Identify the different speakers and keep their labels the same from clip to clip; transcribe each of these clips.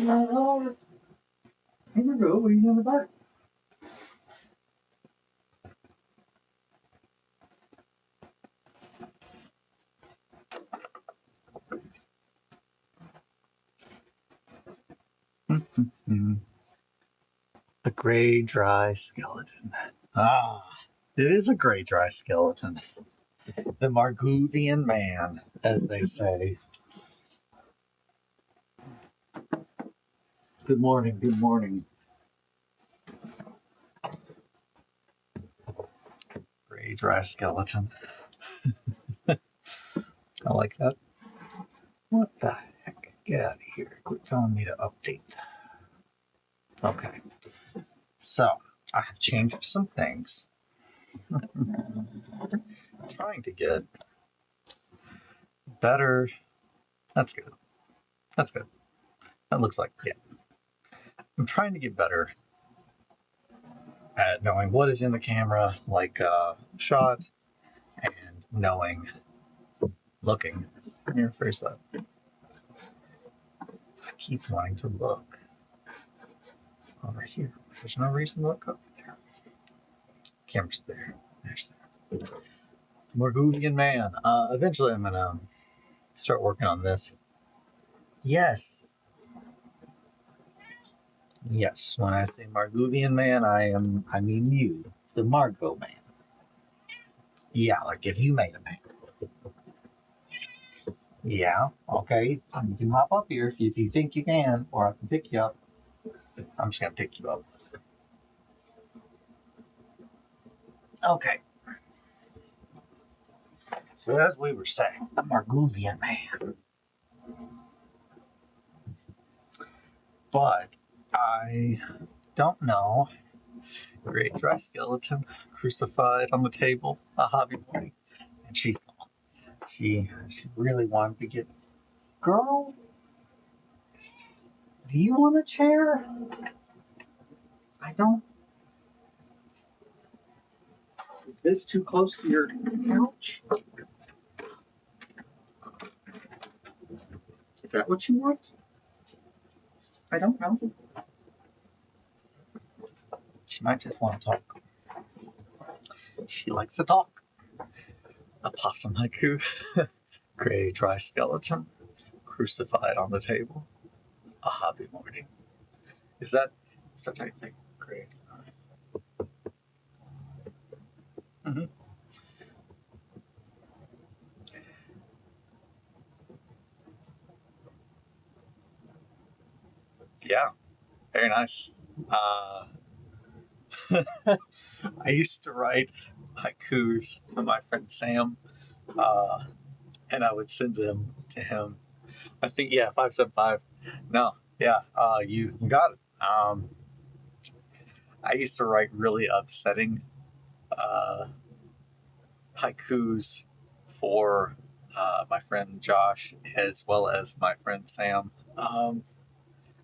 Speaker 1: Here we go. What are you doing about it? The gray, dry skeleton. Ah, it is a gray, dry skeleton. The Marguvian man, as they say. Good morning, good morning. Gray, dry skeleton. I like that. What the heck? Get out of here. Quit telling me to update. Okay. So, I have changed some things. I'm trying to get better. That's good. That's good. That looks like, yeah. I'm trying to get better at knowing what is in the camera, like shot, and knowing, looking. Here, face that. I keep wanting to look over here. There's no reason to look over there. Camera's there. There's that. Marguvian man. Eventually I'm gonna start working on this. Yes. Yes, when I say Marguvian man, I mean you, the Margot man. Yeah, like if you made a man. Yeah, okay. You can hop up here if you think you can, or I can pick you up. I'm just gonna pick you up. Okay. So as we were saying, the Marguvian man. But I don't know. Great dry skeleton crucified on the table, a hobby morning, and she's gone. She really wanted to get. Girl, do you want a chair? I don't. Is this too close to your couch? Is that what you want? I don't know. She might just want to talk. She likes to talk. A possum haiku. Gray dry skeleton crucified on the table. A hobby morning. Is that how you think? Great. Mm-hmm. Yeah, very nice. I used to write haikus to my friend Sam, and I would send them to him. I think, yeah, 575. No, yeah, you got it. I used to write really upsetting uh, haikus for my friend Josh as well as my friend Sam.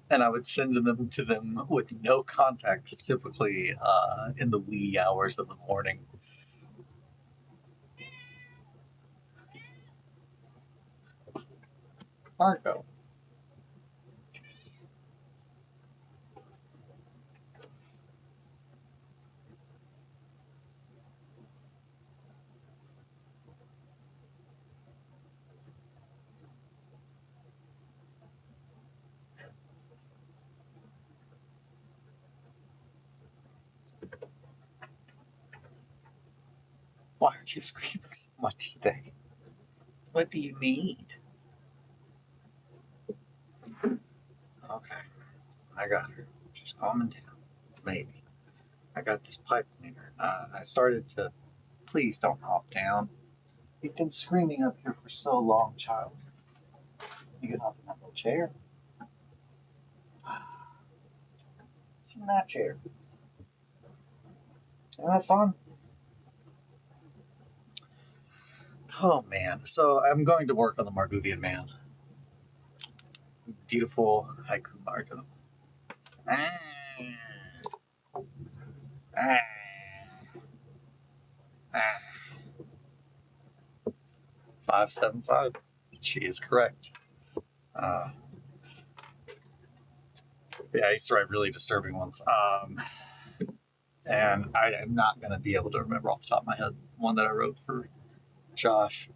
Speaker 1: And I would send them to them with no context, typically in the wee hours of the morning. Marco. Why are you screaming so much today? What do you need? Okay, I got her. She's calming down. Maybe. I got this pipe cleaner. I started to. Please don't hop down. You've been screaming up here for so long, child. You can hop in that little chair. Sit in that chair. Isn't that fun? Oh man. So I'm going to work on the Marguvian man. Beautiful haiku Margo. Ah. Ah. Ah. 575. She is correct. Uh, Yeah, I used to write really disturbing ones. And I am not going to be able to remember off the top of my head one that I wrote for Josh.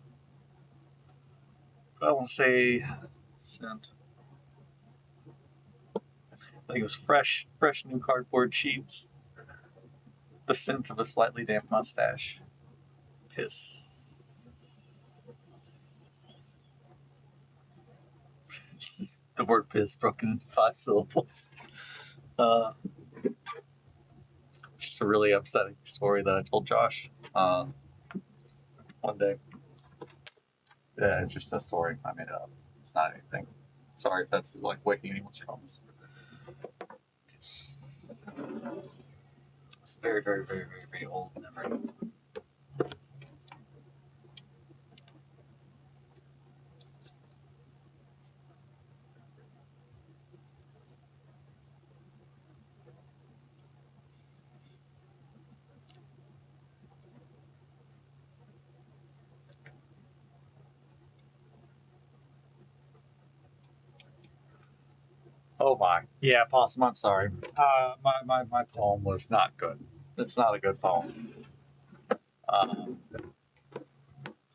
Speaker 1: But I want to say scent. I think it was fresh new cardboard sheets. The scent of a slightly damp mustache. Piss. The word piss broken into 5 syllables. Just a really upsetting story that I told Josh one day. Yeah, it's just a story. I made it up. It's not anything. Sorry if that's like waking anyone's troubles. It's a very, very, very, very, very old memory. Oh my. Yeah, Possum, I'm sorry. My poem was not good. It's not a good poem.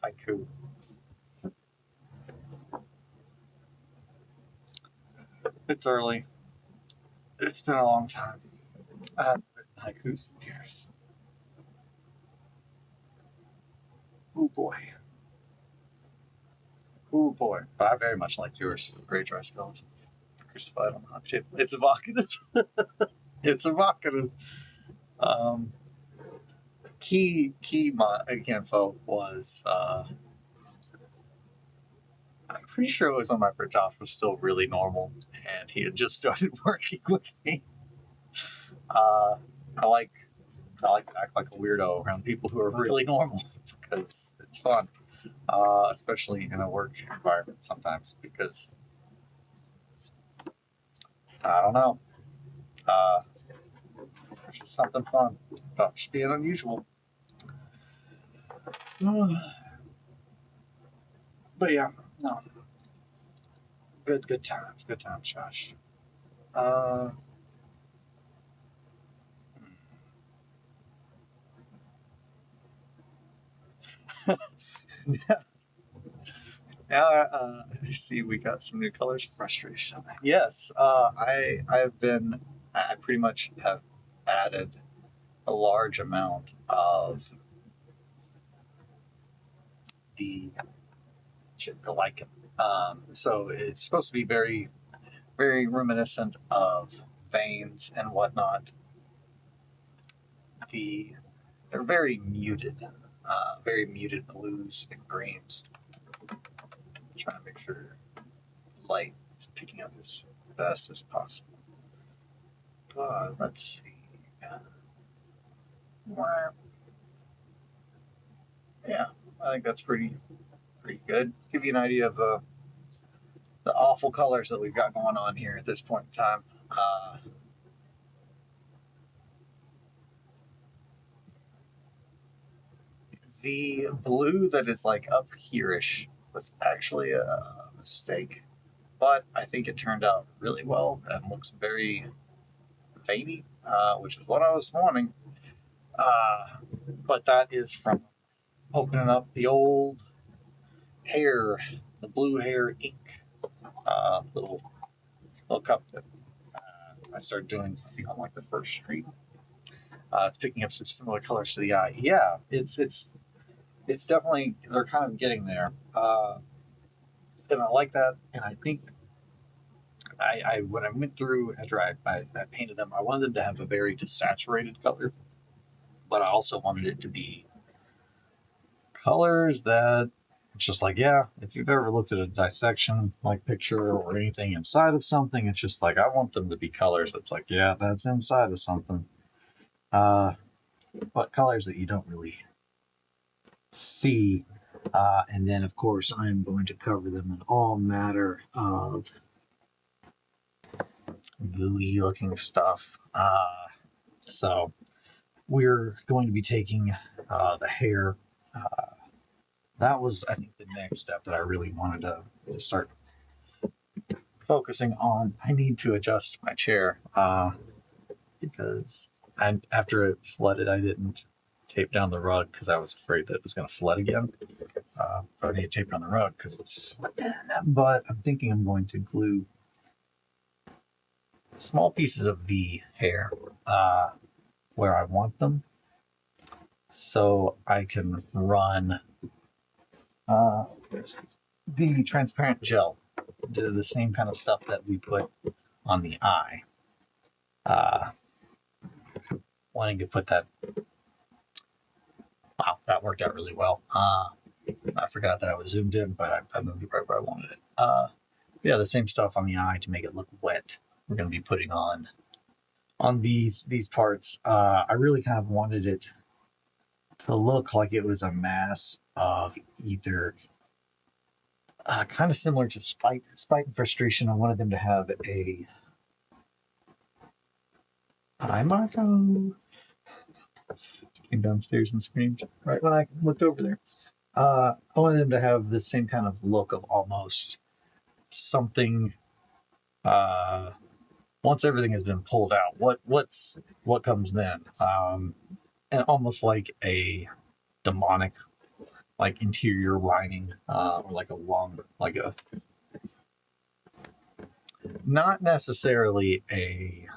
Speaker 1: Haiku. It's early. It's been a long time. I haven't written haikus in years. Oh boy. Oh boy. But I very much liked yours. RedWetSkeleton. Crucified on the hot table. It's evocative. It's evocative. Um, key info was I'm pretty sure it was on my for Josh was still really normal and he had just started working with me. I like to act like a weirdo around people who are really normal because it's fun, especially in a work environment sometimes because I don't know. There's just something fun about just being unusual. But yeah, no. Good times, Josh. Uh, Now I see we got some new colors. Frustration. Yes, I pretty much have added a large amount of the lichen. So it's supposed to be very very reminiscent of veins and whatnot. They're very muted blues and greens. Trying to make sure light is picking up as best as possible. Let's see. Yeah, I think that's pretty good. Give you an idea of the awful colors that we've got going on here at this point in time. The blue that is like up here-ish was actually a mistake, but I think it turned out really well and looks very veiny, which is what I was wanting. But that is from opening up the old hair, the blue hair ink little cup that I started doing, I think, on like the first stream. It's picking up some similar colors to the eye. Yeah, it's definitely, they're kind of getting there, and I like that. And I think I when I went through after I painted them, I wanted them to have a very desaturated color, but I also wanted it to be colors that it's just like, yeah, if you've ever looked at a dissection like picture or anything inside of something, it's just like I want them to be colors that's like, yeah, that's inside of something. But colors that you don't really see. And then, of course, I'm going to cover them in all matter of gooey looking stuff. So we're going to be taking the hair. That was, I think, the next step that I really wanted to start focusing on, I need to adjust my chair because after it flooded, I didn't tape down the rug because I was afraid that it was going to flood again. I need to tape down the rug because it's, but I'm thinking I'm going to glue small pieces of the hair where I want them so I can run the transparent gel, the same kind of stuff that we put on the eye. Wanting to put that. Wow, that worked out really well. I forgot that I was zoomed in, but I moved it right where I wanted it. Yeah, the same stuff on the eye to make it look wet. We're going to be putting on these parts. I really kind of wanted it to look like it was a mass of either kind of similar to spite and frustration. I wanted them to have a hi Marco came downstairs and screamed right when I looked over there. I wanted them to have the same kind of look of almost something. Once everything has been pulled out, what comes then? And almost like a demonic, like interior lining, or like a not necessarily a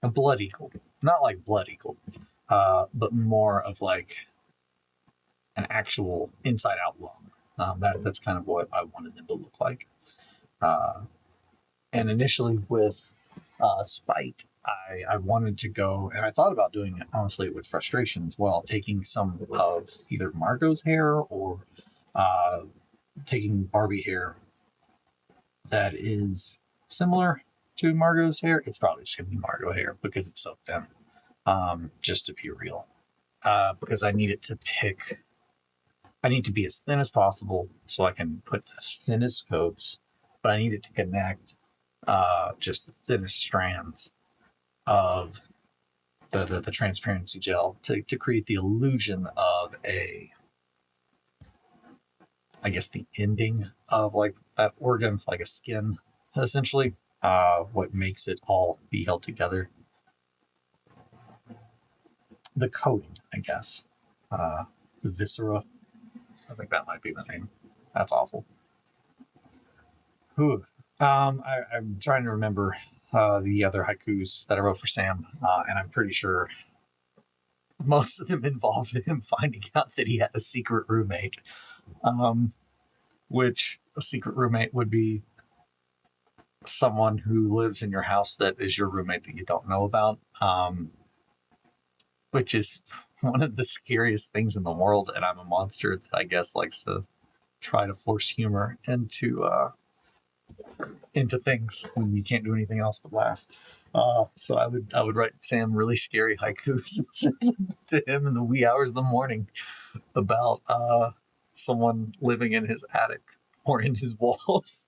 Speaker 1: a blood eagle, not like blood eagle, but more of like an actual inside out lung. That's kind of what I wanted them to look like. And initially with spite, I wanted to go, and I thought about doing it honestly with frustration as well, taking some of either Margot's hair or taking Barbie hair that is similar to Margot's hair. It's probably just gonna be Margot hair because it's so thin. Just to be real, because I need it to pick. I need to be as thin as possible so I can put the thinnest coats, but I need it to connect just the thinnest strands of the transparency gel to create the illusion of I guess the ending of like that organ, like a skin, essentially. What makes it all be held together. The coating, I guess. The viscera. I think that might be the name. That's awful. Whew. I'm trying to remember the other haikus that I wrote for Sam, and I'm pretty sure most of them involved him finding out that he had a secret roommate, which a secret roommate would be someone who lives in your house that is your roommate that you don't know about, which is one of the scariest things in the world. And I'm a monster that I guess likes to try to force humor into things when you can't do anything else but laugh. So I would write Sam really scary haikus and send them to him in the wee hours of the morning about someone living in his attic or in his walls.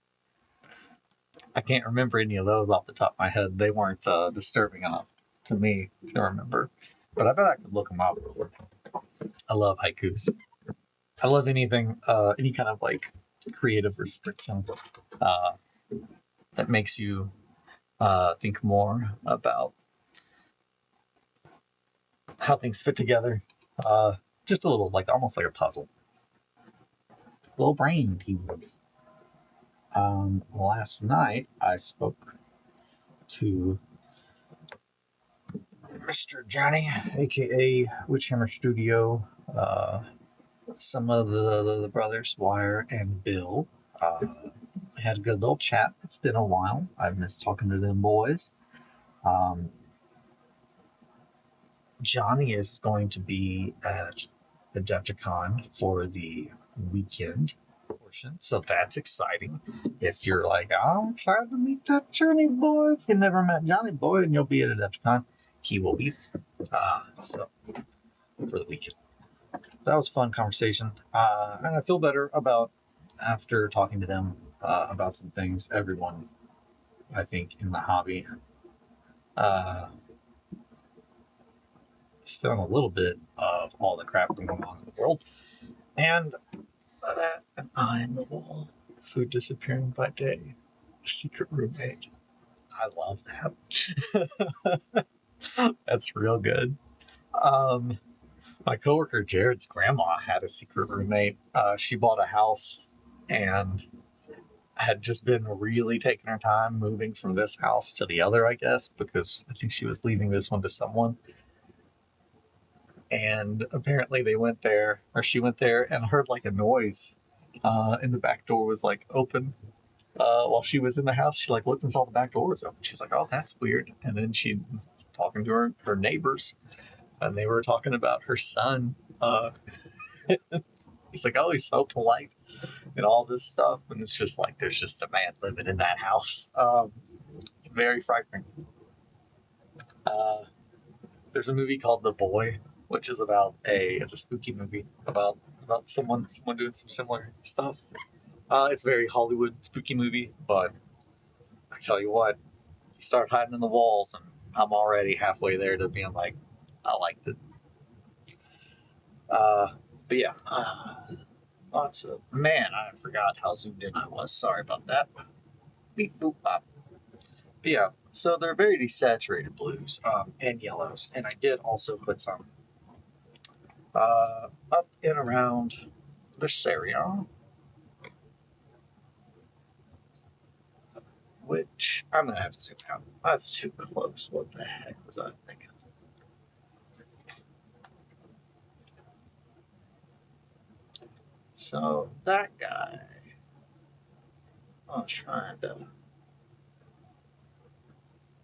Speaker 1: I can't remember any of those off the top of my head. They weren't disturbing enough to me to remember, but I bet I could look them up. I love haikus. I love anything, any kind of like creative restriction that makes you think more about how things fit together. Just a little, like almost like a puzzle. A little brain tease. Last night I spoke to Mr. Johnny, aka Witchhammer Studio, some of the brothers, Wire and Bill. We had a good little chat. It's been a while. I've missed talking to them boys. Johnny is going to be at Adepticon for the weekend portion, so that's exciting. If you're like, oh, I'm excited to meet that Johnny boy, if you never met Johnny boy and you'll be at Adepticon, he will be so for the weekend. That was a fun conversation, and I feel better about after talking to them about some things. Everyone, I think, in the hobby is feeling a little bit of all the crap going on in the world, and That an eye in the wall. Food disappearing by day. A secret roommate. I love that. That's real good. Um, my coworker Jared's grandma had a secret roommate. She bought a house and had just been really taking her time moving from this house to the other, I guess, because I think she was leaving this one to someone. And apparently they went there, or she went there and heard like a noise. And the back door was like open. While she was in the house, she like looked and saw the back door was open. She was like, "Oh, that's weird." And then she talking to her neighbors, and they were talking about her son. He's like, "Oh, he's so polite," and all this stuff. And it's just like there's just a man living in that house. It's very frightening. Uh, there's a movie called The Boy, which is about it's a spooky movie about someone doing some similar stuff. It's a very Hollywood spooky movie, but I tell you what, you start hiding in the walls, and I'm already halfway there to being like, I liked it. Uh, but yeah, lots of man. I forgot how zoomed in I was. Sorry about that. Beep boop bop. But yeah, so they're very desaturated blues and yellows, and I did also put some up and around this area, which I'm gonna have to zoom out. That's too close. What the heck was I thinking? So that guy, I was trying to,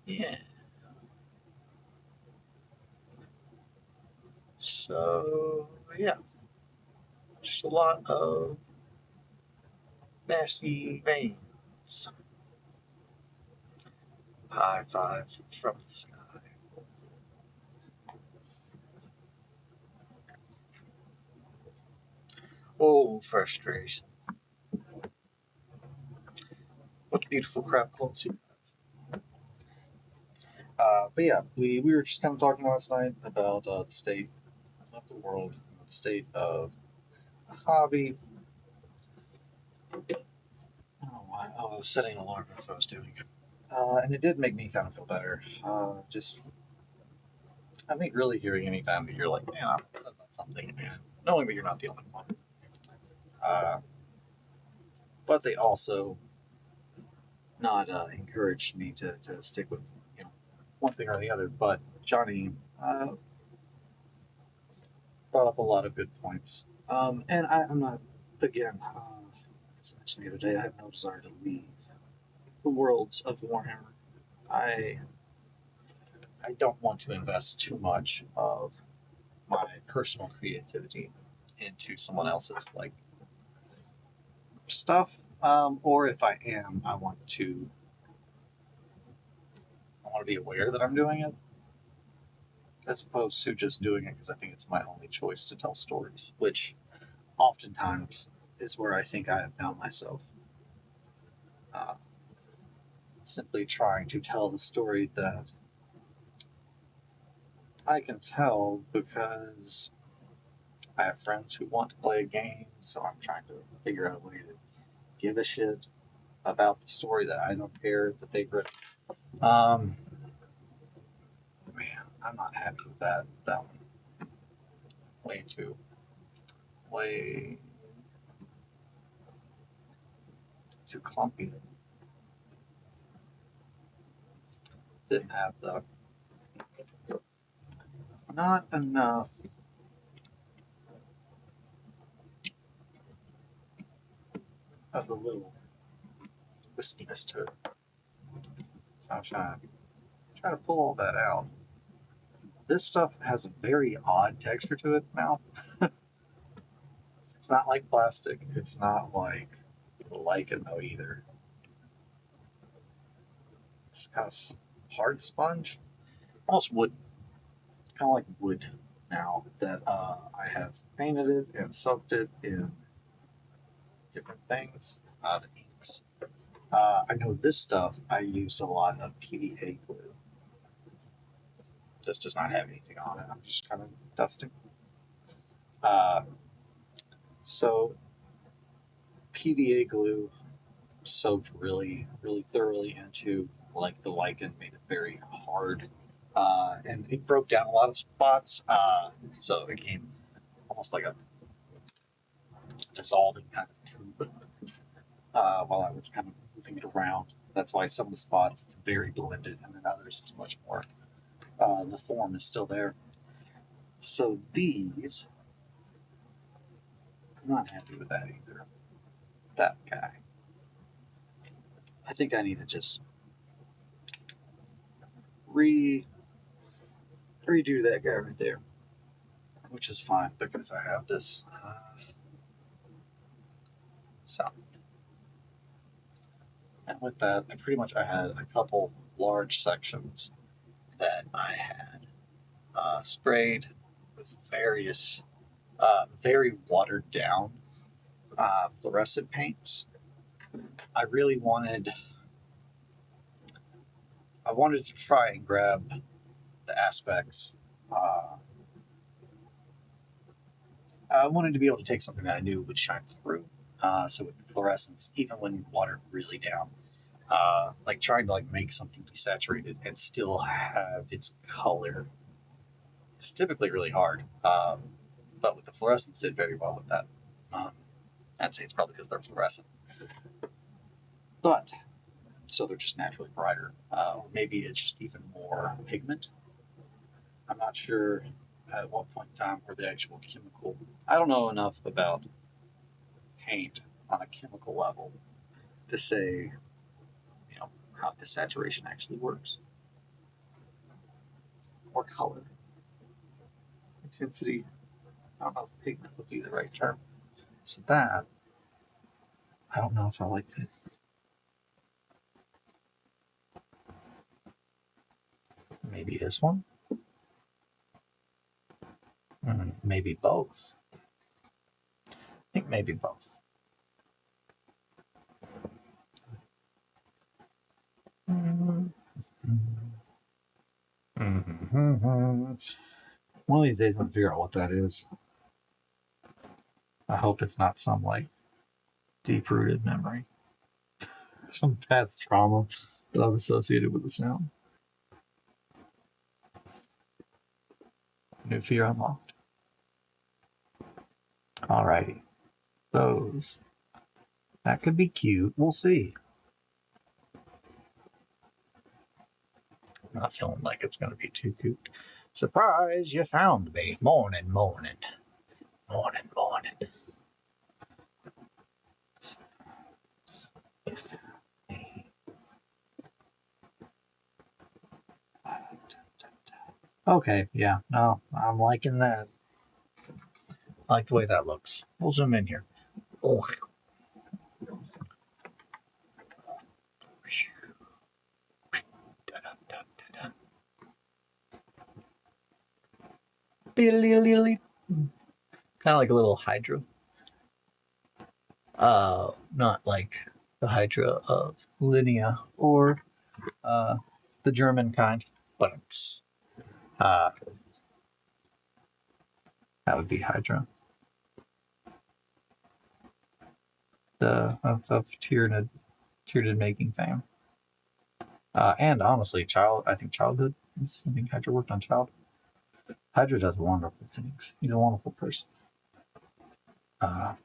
Speaker 1: yeah. So yeah, just a lot of nasty veins. High five from the sky. Oh, frustration. What beautiful crab clothes you have. But yeah, we were just kind of talking last night about the state of the world, the state of a hobby. I don't know why. Oh, I was setting an alarm. That's what I was doing. And it did make me kind of feel better. Just, I think, really hearing any time that you're like, man, I'm upset about something, and knowing that you're not the only one. Uh, but they also not encouraged me to stick with one thing or the other. But Johnny brought up a lot of good points. And I'm not, again, as I mentioned the other day, I have no desire to leave the worlds of Warhammer. I I don't want to invest too much of my personal creativity into someone else's like stuff. Or if I am, I want to be aware that I'm doing it, as opposed to just doing it because I think it's my only choice to tell stories, which oftentimes is where I think I have found myself. Uh, Simply trying to tell the story that I can tell because I have friends who want to play a game, so I'm trying to figure out a way to give a shit about the story that I don't care that they've written. Um, Man, I'm not happy with that one. Way way too clumpy. Didn't have the not enough of the little wispiness to it. So I'm trying to pull all that out. This stuff has a very odd texture to it now. It's not like plastic. It's not like lichen though either. It's kind of hard sponge, almost wood, kind of like wood. Now that I have painted it and soaked it in different things, the inks. I know this stuff I used a lot of PVA glue. This does not have anything on it. I'm just kind of dusting. Uh, so PVA glue soaked really thoroughly into like the lichen, made it very hard, and it broke down a lot of spots. So it became almost like a dissolving kind of tube while I was kind of moving it around. That's why some of the spots it's very blended, and then others it's much more. The form is still there. So these, I'm not happy with that either. That guy. I think I need to just redo that guy right there, which is fine because I have this. So, and with that, I had a couple large sections that I had sprayed with various, very watered down fluorescent paints. I really wanted to try and grab the aspects. I wanted to be able to take something that I knew would shine through. So with the fluorescence, even when you water it really down, like trying to like make something desaturated and still have its color is typically really hard. But with the fluorescence, did very well with that. I'd say it's probably because they're fluorescent. But so they're just naturally brighter. Maybe it's just even more pigment. I'm not sure at what point in time where the actual chemical. I don't know enough about paint on a chemical level to say, how the saturation actually works. Or color. Intensity. I don't know if pigment would be the right term. So that, I don't know if I like it. Maybe this one? Maybe both. I think maybe both. One of these days I'm going to figure out what that is. I hope it's not some like deep-rooted memory. Some past trauma that I've associated with the sound. New fear unlocked. Alrighty. Those. That could be cute. We'll see. I'm not feeling like it's going to be too cute. Surprise, you found me. Morning, morning. Morning, morning. Okay, yeah, no, I'm liking that. I like the way that looks. We'll zoom in here. Oh. Kind of like a little Hydra. Not like the Hydra of Linnea or the German kind, but it's that would be Hydra. The of Tyranid making fame. And honestly, I think Childhood. I think Hydra worked on Child. Hydra does wonderful things. He's a wonderful person. A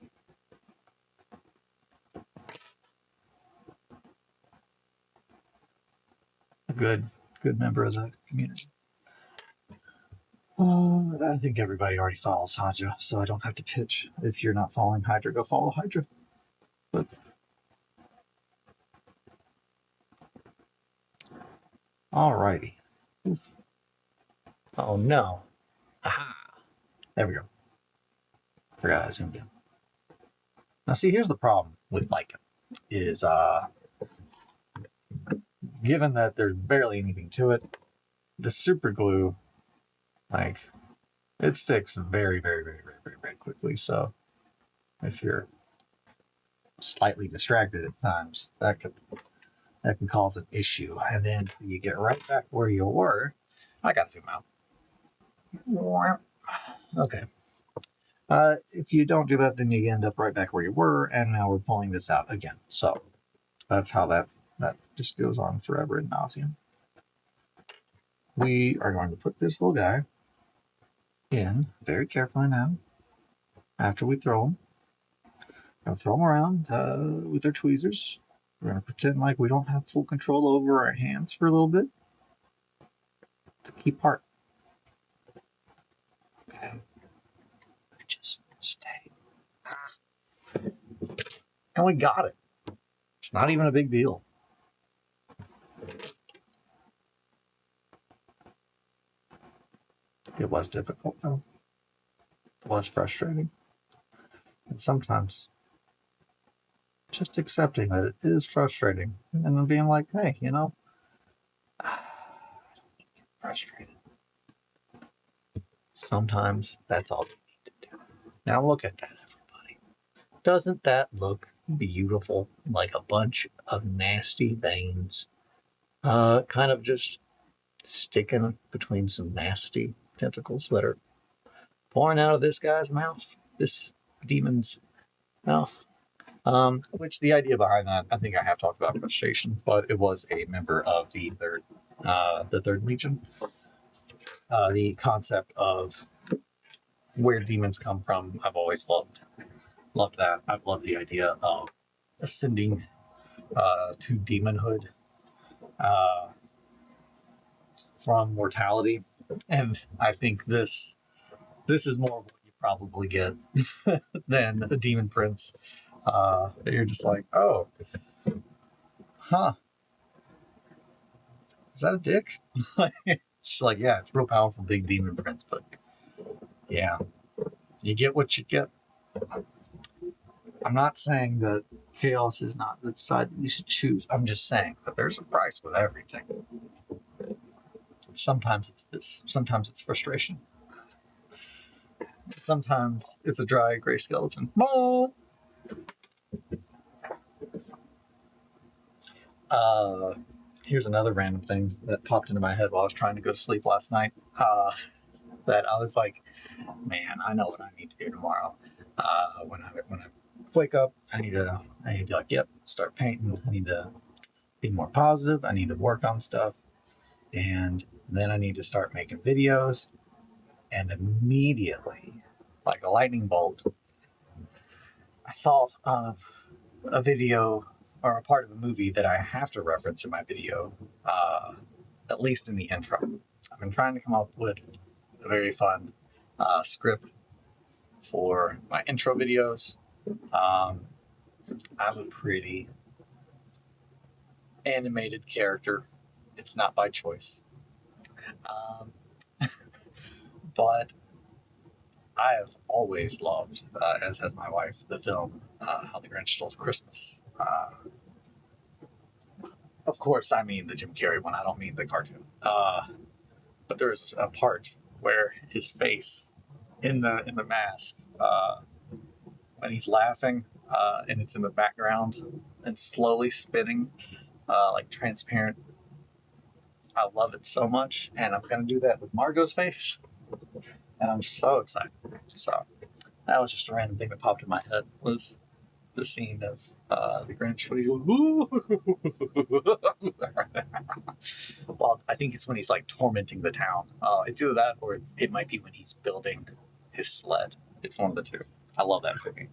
Speaker 1: good member of the community. I think everybody already follows Hydra, so I don't have to pitch. If you're not following Hydra, go follow Hydra. But alrighty. Oof. Oh no. Aha. There we go. Forgot I zoomed in. Now see, here's the problem with lichen is given that there's barely anything to it, the super glue, like, it sticks very, very, very, very, very, very quickly. So if you're slightly distracted at times, that can cause an issue. And then you get right back where you were. I gotta zoom out. Okay. If you don't do that, then you end up right back where you were, and now we're pulling this out again. So that's how that just goes on forever ad nauseum. We are going to put this little guy in very carefully now. After we throw him, we're going to throw him around with our tweezers. We're going to pretend like we don't have full control over our hands for a little bit. The key part. Okay. Just stay. And we got it. It's not even a big deal. It was difficult, though. It was frustrating. And sometimes just accepting that it is frustrating and then being like, hey, you know, I don't get frustrated. Sometimes that's all you need to do. Now look at that, everybody. Doesn't that look beautiful? Like a bunch of nasty veins, kind of just sticking between some nasty tentacles that are pouring out of this guy's mouth, this demon's mouth. Which the idea behind that, I think I have talked about frustration, but it was a member of the third Legion. The concept of where demons come from, I've always loved that. I've loved the idea of ascending to demonhood from mortality, and I think this is more of what you probably get than a demon prince. You're just like, oh, huh? Is that a dick? It's just like, yeah, it's real powerful, big demon prince, but yeah, you get what you get. I'm not saying that chaos is not the side that you should choose. I'm just saying that there's a price with everything. Sometimes it's this. Sometimes it's frustration. Sometimes it's a dry gray skeleton. Here's another random thing that popped into my head while I was trying to go to sleep last night. That I was like, man, I know what I need to do tomorrow. When I wake up, I need to be like, yep, start painting. I need to be more positive. I need to work on stuff, and then I need to start making videos. And immediately, like a lightning bolt, I thought of a video or a part of a movie that I have to reference in my video, at least in the intro. I've been trying to come up with a very fun script for my intro videos. I'm a pretty animated character. It's not by choice. But I have always loved, as has my wife, the film How the Grinch Stole Christmas. Of course, I mean the Jim Carrey one. I don't mean the cartoon. But there's a part where his face in the mask, when he's laughing, and it's in the background and slowly spinning, like transparent. I love it so much, and I'm gonna do that with Margot's face, and I'm so excited. So that was just a random thing that popped in my head. Was the scene of the Grinch when he's going, woo! Well, I think it's when he's like tormenting the town. It's either that or it might be when he's building his sled. It's one of the two. I love that movie.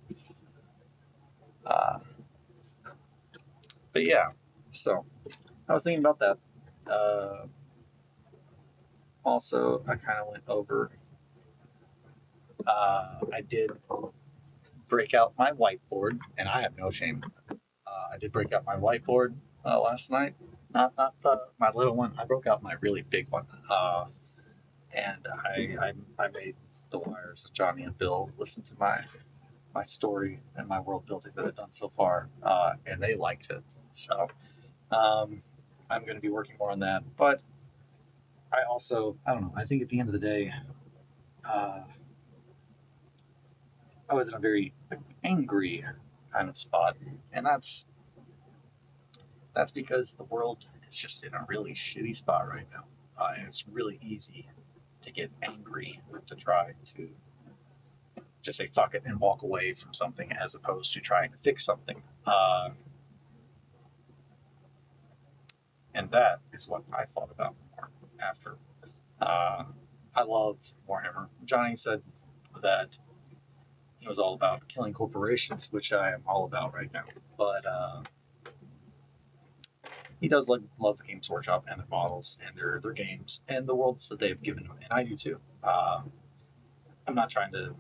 Speaker 1: But yeah, so I was thinking about that. Also, I kind of went over. I did break out my whiteboard, and I have no shame. I did break out my whiteboard last night. Not my little one. I broke out my really big one. And I made the wires of Johnny and Bill listen to my story and my world building that I've done so far, and they liked it. So I'm going to be working more on that. But I don't know. I think at the end of the day, I was in a very angry kind of spot, and that's because the world is just in a really shitty spot right now. And it's really easy to get angry, to try to to say fuck it and walk away from something as opposed to trying to fix something. And that is what I thought about more after. I love Warhammer. Johnny said that it was all about killing corporations, which I am all about right now. But he does love the Games Workshop and their models and their games and the worlds that they've given him, and I do too. I'm not trying to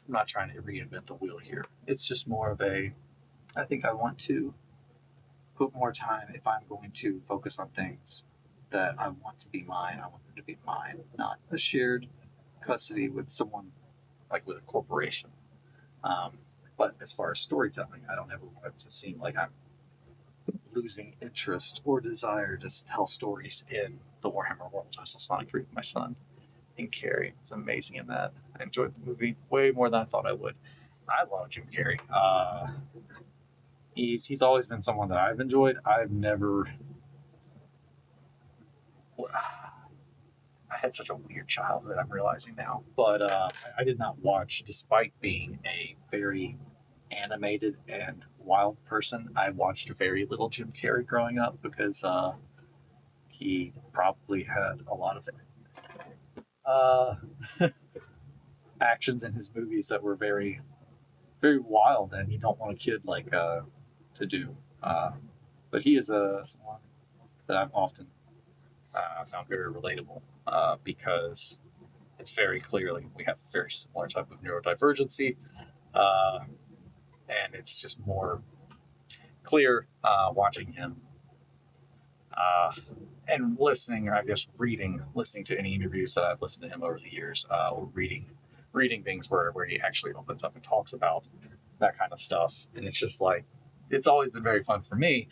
Speaker 1: reinvent the wheel here. It's just more of I think I want to put more time if I'm going to focus on things that I want to be mine. I want them to be mine, not a shared custody with someone like with a corporation. But as far as storytelling, I don't ever want it to seem like I'm losing interest or desire to tell stories in the Warhammer world. I saw Sonic 3 with my son, and Carrie was amazing in that. I enjoyed the movie way more than I thought I would. I love Jim Carrey. He's always been someone that I've enjoyed. I've never... I had such a weird childhood, I'm realizing now. But I did not watch, despite being a very animated and wild person, I watched very little Jim Carrey growing up because he probably had a lot of actions in his movies that were very, very wild, and you don't want a kid like to do. But he is someone that I've often found very relatable because it's very clearly we have a very similar type of neurodivergency, and it's just more clear watching him and listening, or I guess listening to any interviews that I've listened to him over the years, or reading things where he actually opens up and talks about that kind of stuff. And it's just like, it's always been very fun for me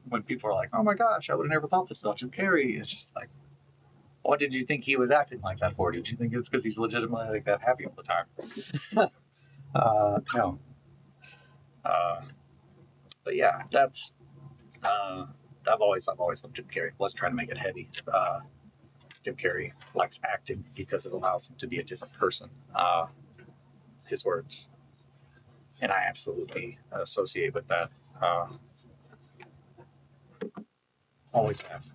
Speaker 1: when people are like, oh my gosh, I would have never thought this about Jim Carrey. It's just like, what did you think he was acting like that for? Did you think it's because he's legitimately like that happy all the time? No. But yeah, that's I've always loved Jim Carrey. Wasn't trying to make it heavy. Jim Carrey likes acting because it allows him to be a different person. His words, and I absolutely associate with that. Always have.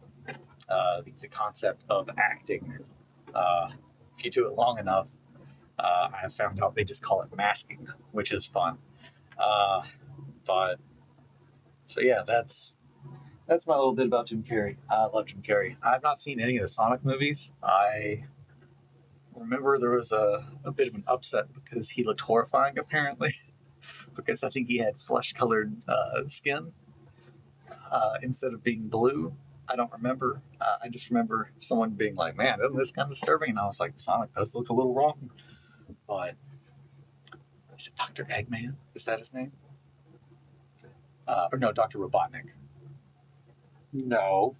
Speaker 1: The concept of acting. If you do it long enough, I have found out they just call it masking, which is fun. But so yeah, that's my little bit about Jim Carrey. I love Jim Carrey. I've not seen any of the Sonic movies. I remember there was a bit of an upset because he looked horrifying, apparently, because I think he had flesh-colored skin instead of being blue. I don't remember. I just remember someone being like, man, isn't this kind of disturbing? And I was like, Sonic does look a little wrong. But is it Dr. Eggman? Is that his name? Or no, Dr. Robotnik. No.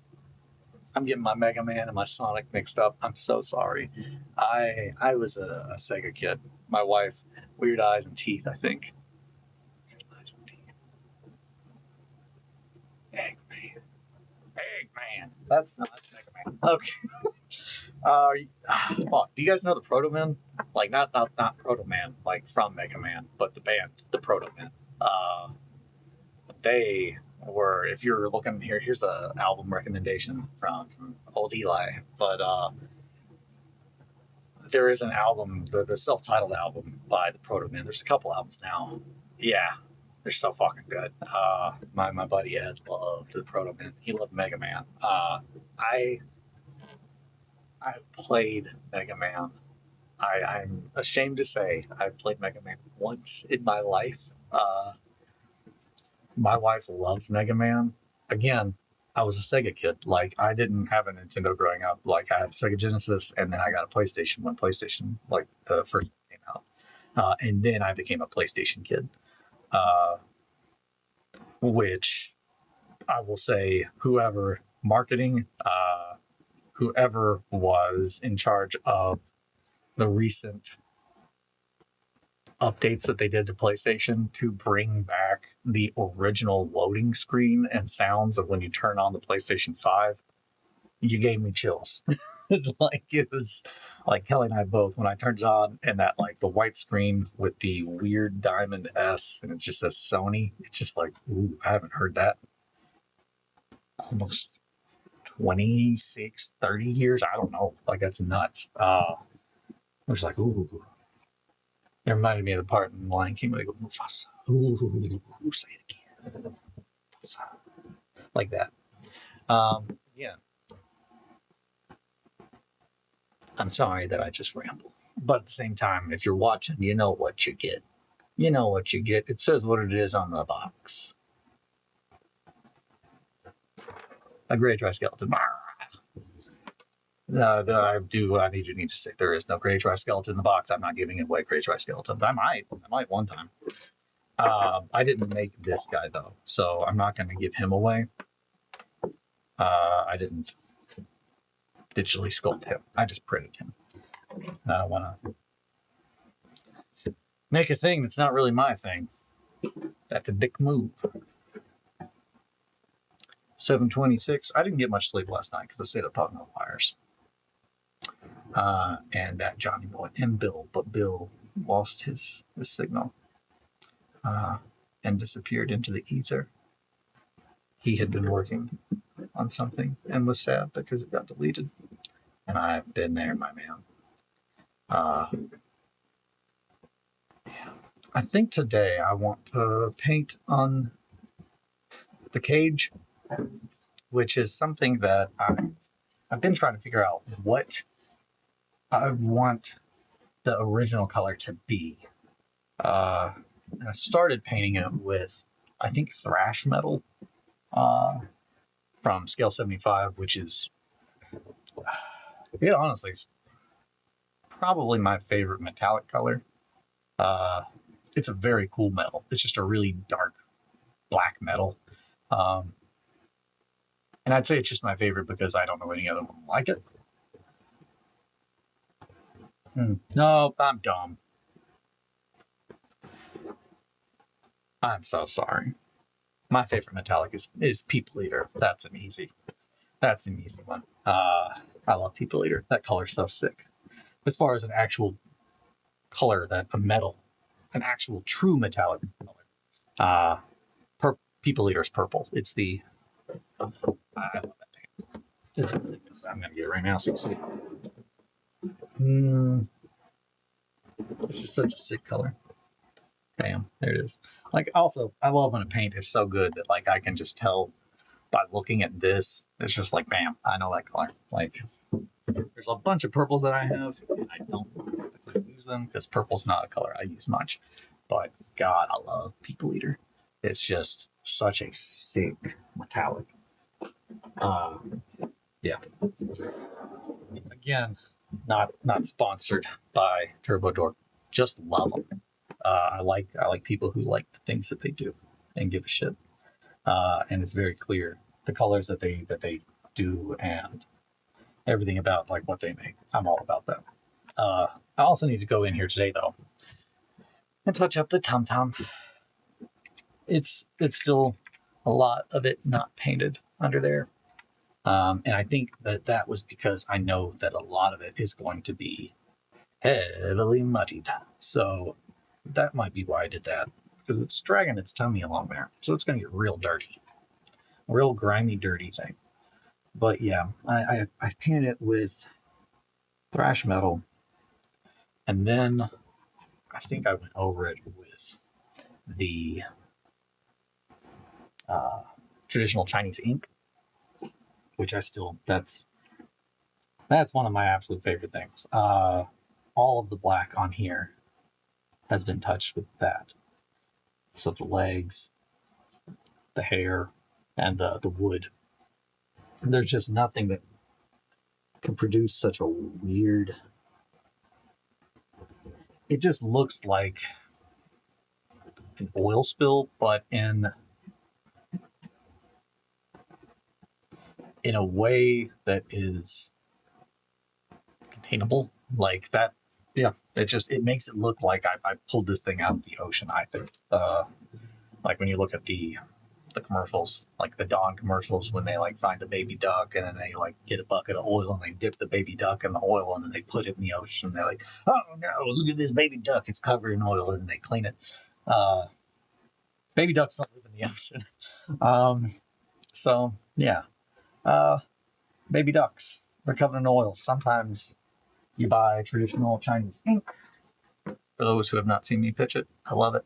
Speaker 1: I'm getting my Mega Man and my Sonic mixed up. I'm so sorry. I was a Sega kid. My wife, Weird Eyes and Teeth, I think. Weird Eyes and Teeth. Eggman. That's Mega Man. Okay. Fuck. Do you guys know the Proto Men? Like not Proto Man, like from Mega Man, but the band, the Proto Men. They were, if you're looking here, here's a album recommendation from old Eli. But there is an album, the self-titled album by the Proto Men. There's a couple albums now. Yeah, they're so fucking good. My buddy Ed loved the Proto Men. He loved Mega Man. I've played Mega Man. I'm ashamed to say I've played Mega Man once in my life. My wife loves Mega Man. Again, I was a Sega kid. Like, I didn't have a Nintendo growing up. Like, I had a Sega Genesis, and then I got a PlayStation when PlayStation, like, the first came out. And then I became a PlayStation kid. Which I will say, whoever marketing, whoever was in charge of the recent updates that they did to PlayStation to bring back the original loading screen and sounds of when you turn on the PlayStation 5. you gave me chills. Like it was like Kelly and I both, when I turned it on and that like the white screen with the weird diamond S and it just says Sony, it's just like, ooh, I haven't heard that almost 26, 30 years. I don't know. Like that's nuts. I was like, ooh. It reminded me of the part in Lion King where they go, Mufasa. Ooh, say it again. Mufasa. Like that. Yeah. I'm sorry that I just rambled. But at the same time, if you're watching, you know what you get. You know what you get. It says what it is on the box. A gray dry skeleton. I need to say there is no gray dry skeleton in the box. I'm not giving away gray dry skeletons. I might one time. I didn't make this guy though, so I'm not going to give him away. I didn't digitally sculpt him. I just printed him. I don't want to make a thing that's not really my thing. That's a big move. 7:26. I didn't get much sleep last night because I stayed up talking on wires. And that Johnny Boy and Bill, but Bill lost his signal and disappeared into the ether. He had been working on something and was sad because it got deleted. And I've been there, my man. Yeah. I think today I want to paint on the cage, which is something that I've been trying to figure out what I want the original color to be. And I started painting it with, I think, thrash metal from scale 75, which is, honestly, it's probably my favorite metallic color. It's a very cool metal. It's just a really dark black metal. And I'd say it's just my favorite because I don't know any other one like it. No, I'm dumb. I'm so sorry. My favorite metallic is People Eater. That's an easy one. I love People Eater. That color's so sick. As far as an actual color, an actual true metallic color. People Eater is purple. It's the I love that paint. It's the sickness. I'm gonna get it right now so you see. It's just such a sick color. Bam, there it is. Like, also, I love when a paint is so good that like I can just tell by looking at this. It's just like, bam, I know that color. Like, there's a bunch of purples that I have, and I don't typically use them because purple's not a color I use much. But God, I love People Eater. It's just such a sick metallic. Yeah. Again, not sponsored by Turbo Dork. Just love them. I like people who like the things that they do and give a shit. And it's very clear the colors that they do and everything about like what they make. I'm all about that. I also need to go in here today though and touch up the tum tum. It's still a lot of it not painted under there. And I think that was because I know that a lot of it is going to be heavily muddied. So that might be why I did that, because it's dragging its tummy along there. So it's going to get real dirty, a real grimy, dirty thing. But yeah, I painted it with thrash metal. And then I think I went over it with the traditional Chinese ink, which that's one of my absolute favorite things. All of the black on here has been touched with that. So the legs, the hair, and the wood. There's just nothing that can produce such a weird... It just looks like an oil spill, but in a way that is containable. Like that, yeah, it makes it look like I pulled this thing out of the ocean, I think. Like when you look at the the commercials, like the Dawn commercials, when they like find a baby duck and then they like get a bucket of oil and they dip the baby duck in the oil and then they put it in the ocean. They're like, oh no, look at this baby duck, it's covered in oil, and they clean it. Baby ducks don't live in the ocean. So yeah, baby ducks, they're covered in oil. Sometimes you buy traditional Chinese ink. For those who have not seen me pitch it, I love it.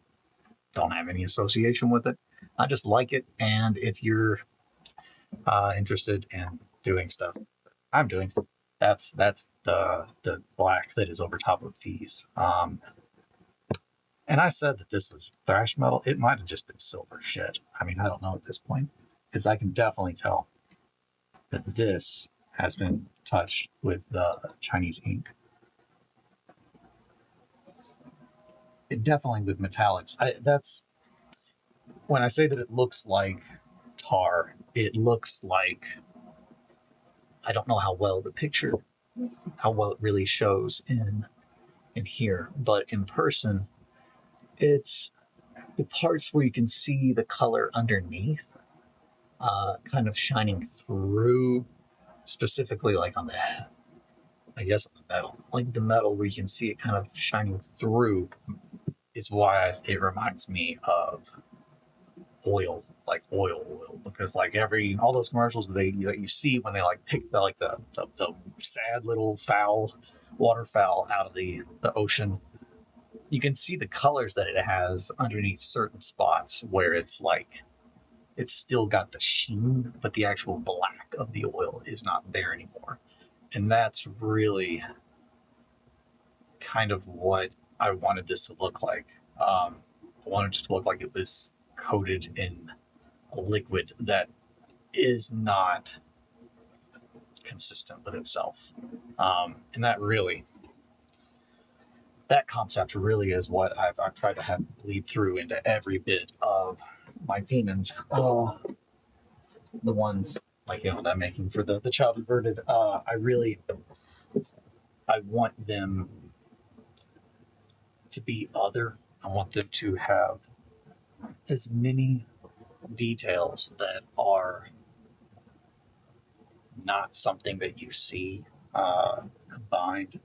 Speaker 1: Don't have any association with it. I just like it. And if you're interested in doing stuff I'm doing, that's the black that is over top of these. And I said that this was thrash metal. It might have just been silver shit. I mean, I don't know at this point, because I can definitely tell that this has been touched with the Chinese ink. It definitely with metallics. That's when I say that it looks like tar. It looks like, I don't know how well it really shows in here, but in person, it's the parts where you can see the color underneath, kind of shining through, specifically like on the, I guess on the metal, like the metal where you can see it kind of shining through, is why it reminds me of oil, like oil, because like all those commercials that you see when they like pick the sad little waterfowl out of the ocean, you can see the colors that it has underneath certain spots where it's like it's still got the sheen, but the actual black of the oil is not there anymore. And that's really kind of what I wanted this to look like. I wanted it to look like it was coated in a liquid that is not consistent with itself. And that concept really is what I've tried to have bleed through into every bit of my demons. The ones like, that I'm making for the child inverted. I want them to be other. I want them to have as many details that are not something that you see combined.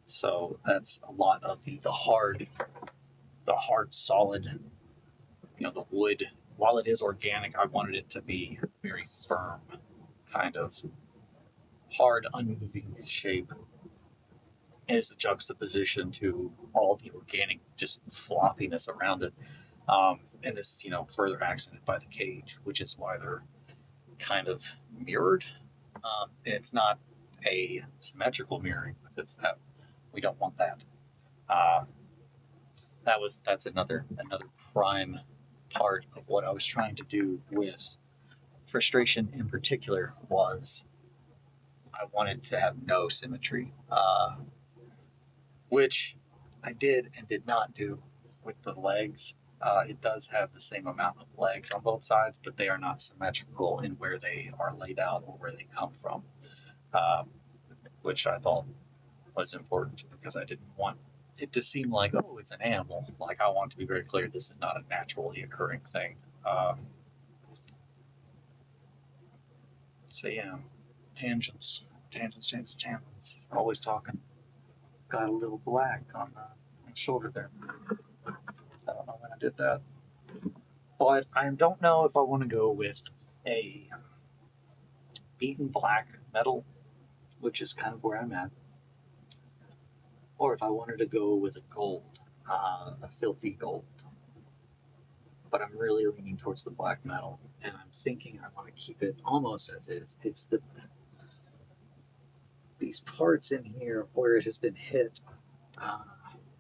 Speaker 1: So that's a lot of the hard solid, the wood. While it is organic, I wanted it to be very firm, kind of hard, unmoving shape as a juxtaposition to all the organic just floppiness around it. And this is, further accented by the cage, which is why they're kind of mirrored. It's not a symmetrical mirroring, because that we don't want that. That's another prime part of what I was trying to do with frustration in particular. Was I wanted to have no symmetry, which I did and did not do with the legs. It does have the same amount of legs on both sides, but they are not symmetrical in where they are laid out or where they come from, which I thought was important, because I didn't want it to seem like, oh, it's an animal. Like, I want to be very clear, this is not a naturally occurring thing. So yeah, tangents, always talking. Got a little black on the shoulder there. I don't know when I did that, but I don't know if I want to go with a beaten black metal, which is kind of where I'm at, or if I wanted to go with a gold, a filthy gold. But I'm really leaning towards the black metal, and I'm thinking I want to keep it almost as is. It's these parts in here where it has been hit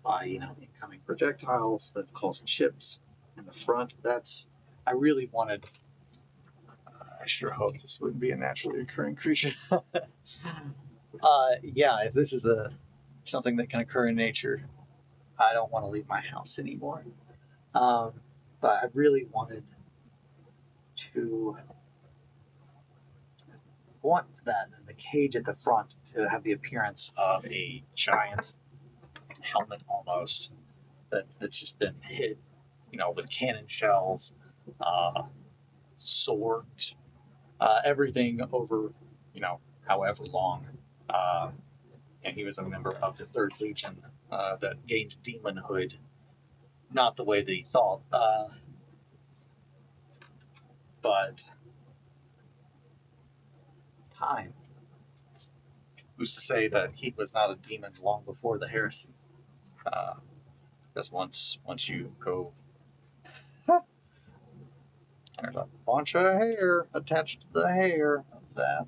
Speaker 1: by incoming projectiles that have caused chips in the front. I really wanted. I sure hope this wouldn't be a naturally occurring creature. Yeah, if this is something that can occur in nature, I don't want to leave my house anymore. But I really wanted to the cage at the front to have the appearance of a giant helmet almost that's just been hit, with cannon shells, swords, everything over, however long. And he was a member of the Third Legion that gained demonhood, not the way that he thought, but time. Who's to say that he was not a demon long before the heresy? Because once you go, there's a bunch of hair attached to the hair of that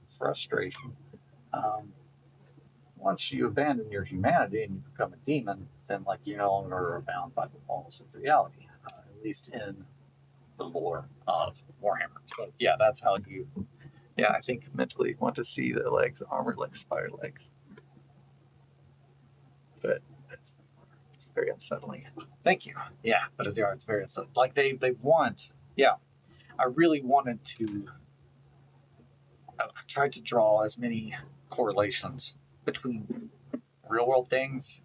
Speaker 1: frustration. Once you abandon your humanity and you become a demon, then you're no longer bound by the laws of reality, at least in the lore of Warhammer. So yeah, that's how you. Yeah, I think mentally want to see the legs, armored like spider legs, but it's very unsettling. Thank you. Yeah, but as they are, it's very unsettling. They want. Yeah, I really wanted to. I tried to draw as many correlations between real world things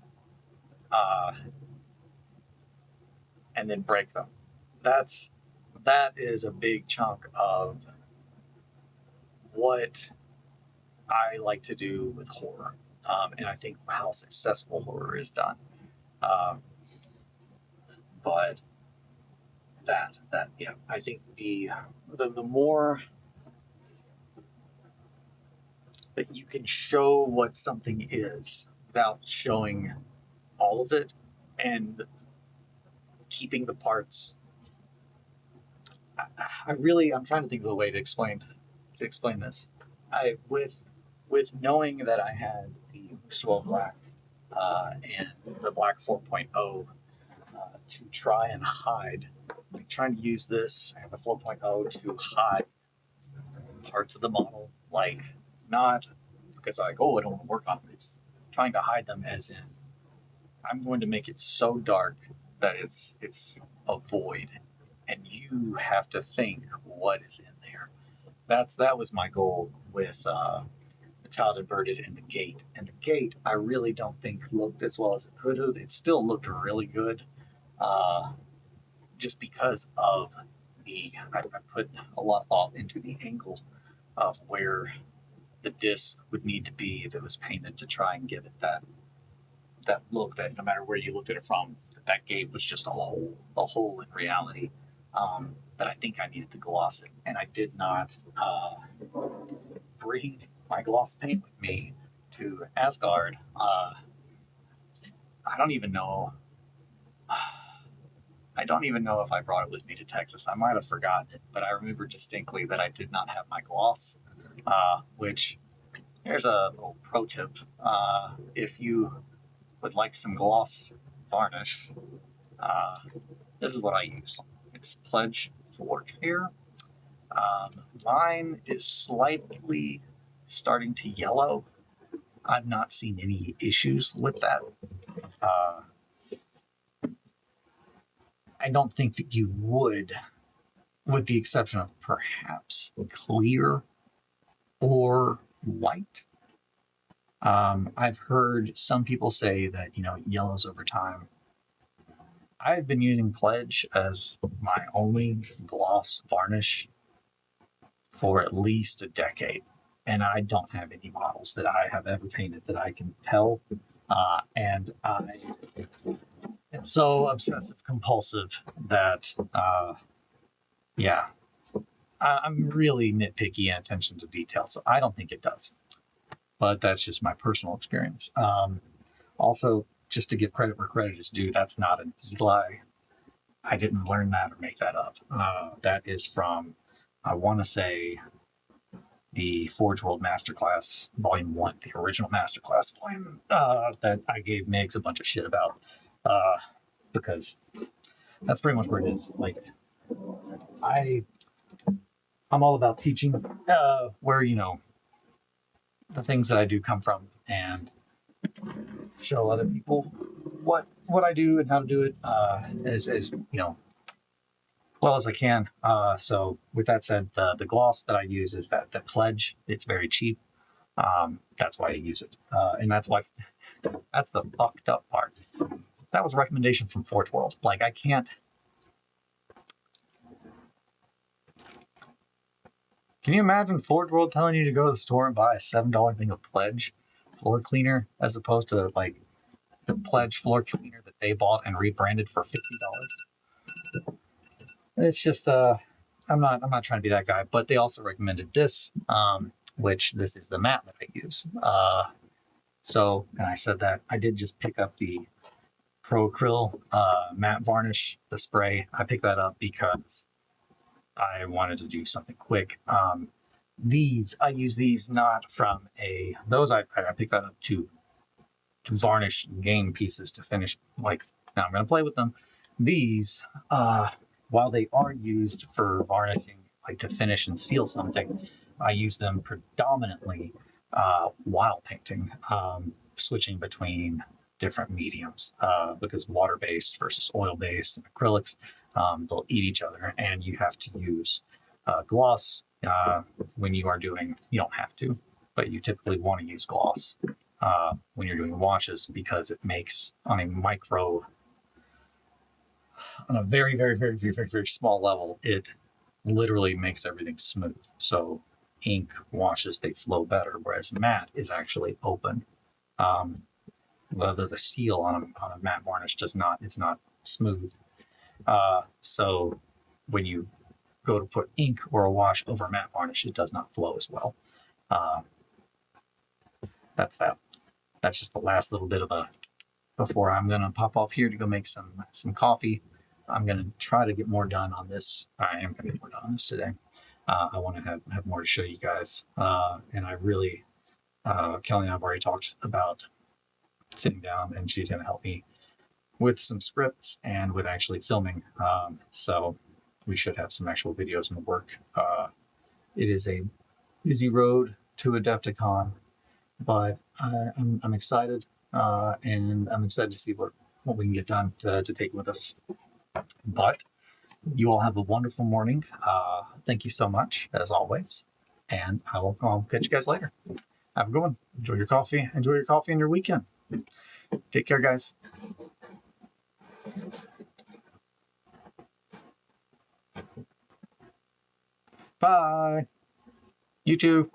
Speaker 1: and then break them. That is a big chunk of what I like to do with horror, and I think how successful horror is done. But I think the more that you can show what something is without showing all of it and keeping the parts. I'm trying to think of a way to explain this. With knowing that I had the Uxwell Black and the Black 4.0 to try and hide, trying to use this, I have a 4.0 to hide parts of the model, not because I don't want to work on it. It's trying to hide them as in I'm going to make it so dark that it's a void, and you have to think what is in there. That was my goal with the Child Inverted and the Gate. And the Gate, I really don't think looked as well as it could have. It still looked really good, just because of I put a lot of thought into the angle of where the disc would need to be if it was painted to try and give it that look that no matter where you looked at it from, that gate was just a hole in reality. But I think I needed to gloss it, and I did not bring my gloss paint with me to Asgard. I don't even know. I don't even know if I brought it with me to Texas. I might have forgotten it, but I remember distinctly that I did not have my gloss, which here's a little pro tip. If you would like some gloss varnish, this is what I use. It's Pledge Fork here. Mine is slightly starting to yellow. I've not seen any issues with that. I don't think that you would, with the exception of perhaps clear or white. I've heard some people say that, yellows over time. I've been using Pledge as my only gloss varnish for at least a decade, and I don't have any models that I have ever painted that I can tell. And I am so obsessive compulsive that, I'm really nitpicky and attention to detail, so I don't think it does. But that's just my personal experience. Also, just to give credit where credit is due, that's not an Eli. I didn't learn that or make that up. That is from, I want to say, the Forge World Masterclass Volume 1, the original Masterclass volume that I gave Migs a bunch of shit about, because that's pretty much where it is. I'm all about teaching where, the things that I do come from, and show other people what I do and how to do it as well as I can. So with that said, the gloss that I use is that Pledge. It's very cheap. That's why I use it, and that's the fucked up part. That was a recommendation from Forge World. I can't. Can you imagine Forge World telling you to go to the store and buy a $7 thing of Pledge floor cleaner as opposed to like the Pledge floor cleaner that they bought and rebranded for $50? It's just I'm not trying to be that guy, but they also recommended this, which this is the mat that I use. And I said that I did just pick up the Pro Acryl matte varnish, the spray. I picked that up because I wanted to do something quick. I use these not from those. I picked that up to varnish game pieces to finish. Like, now I'm going to play with them. These, while they are used for varnishing, like to finish and seal something, I use them predominantly while painting, switching between different mediums, because water-based versus oil-based and acrylics, they'll eat each other, and you have to use gloss when you are doing, you don't have to, but you typically want to use gloss when you're doing washes, because it makes on a very, very, very, very, very, very small level, it literally makes everything smooth. So ink washes, they flow better, whereas matte is actually open. The seal on a matte varnish it's not smooth. So when you go to put ink or a wash over matte varnish, it does not flow as well. That's that. That's just the last little bit of before I'm going to pop off here to go make some coffee. I'm going to try to get more done on this. I am going to get more done on this today. I want to have more to show you guys. And I really, Kelly and I have already talked about sitting down, and she's going to help me with some scripts and with actually filming. So we should have some actual videos in the work. It is a busy road to Adepticon, but I'm excited, and I'm excited to see what we can get done to take with us. But you all have a wonderful morning. Thank you so much, as always, and I'll catch you guys later. Have a good one. Enjoy your coffee. Enjoy your coffee and your weekend. Take care, guys. Bye. You too.